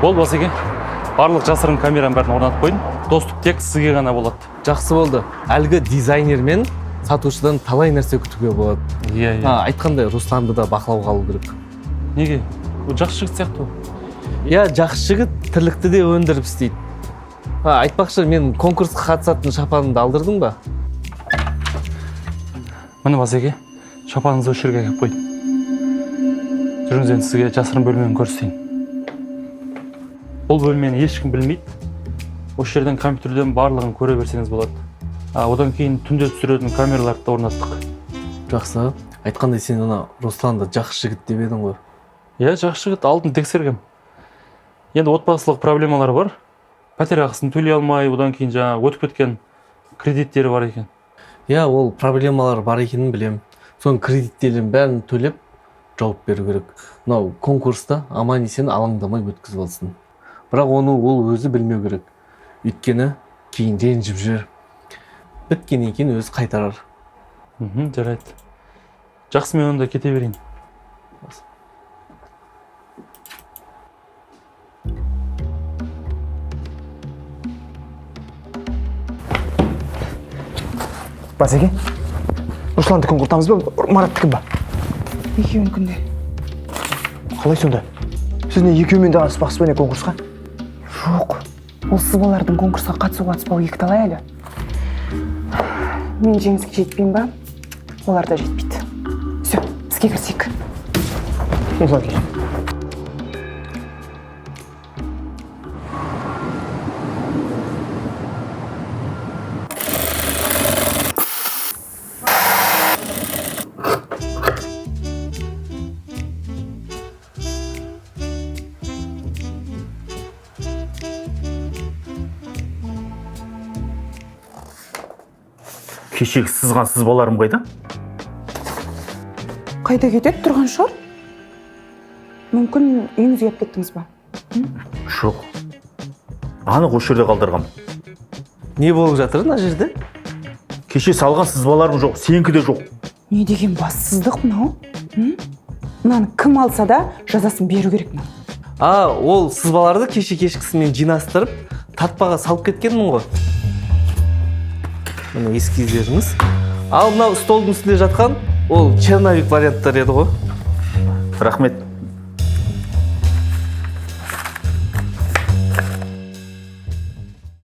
Бол Басеке, барлық жасырын камераны бәрін орнатып қойдым. Доступ тек сізге ғана болады. Жақсы болды. Әлгі дизайнер мен сатушыдан талай нәрсе күтуге болады. Иә. Айтқандай Русланды да бақылауға алу керек. Неге? Ол жақсы жігіт сияқты. Иә, жақсы жігіт тірлікті де өндіріп істейді. Айтпақшы, мен конкурсқа қатысатын шапанымды алдырдың ба? Міне Басеке, шапаныңызды осы жерге әкеліп қойдым. Жүріңіз, енді сізге жасырын бөлмені көрсетейін. Бұл бөлмені ешкім білмейді. Осы жерден компьютерден барлығын көре берсеңіз болады. Одан кейін түнде түсіретін камераларды да орнаттық. Жақсы. Айтқандай сен ана Русланды жақсы жігіт деп едің ғой. Иә, жақсы жігіт, алдын тексергем. Енді отбасылық проблемалар бар. Пәтер ақысын төлей алмай, одан кейін өтіп кеткен кредиттері бар екен. Иә, ол проблемалар бар екенін білем. Соның кредиттерін бәрін төлеп жауап беру керек. Мынау конкурста аман-есен алаңдамай өткізіп алсын. Бірақ оны ол өзі білмеу керек. Өйткені кейін ренжіп жүр. Біткеннен кейін өзі қайтарар. Жарайды. Жақсы, мен онда кете берейін. Басеке, Русландікін құртамыз ба, Мараттікін ба? Екеуінікінде. Қалай сонда? Сіз не екеуімен де қатыспақсыз ба не конкурсқа? Жоқ, ол сызбалардың конкурсқа қатыспау екі талай әлі. Мен жеңіске жетпеймін ба? Олар да жетпейді. Все, іске кірсек. Осылай кеш. Кешегі сызған сызбаларым қайда? Қайда кетеді тұрған шығар? Мүмкін үйіңізге алып кеттіңіз ба? Жоқ. Анық осы жерде қалдырғам. Не болып жатыр мына жерде? Кеше салған сызбаларым жоқ, сенікі де жоқ. Не деген бассыздық мынау? Мынаны кім алса да жазасын беру керек мынау. Ол сызбаларды кеше кешкісімен жинастырып, татпаға салып кеткенмін ғой. Міне эскиздеріңіз. Ал мынау столдың үстінде жатқан, ол черновик варианттар еді ғой. Рахмет.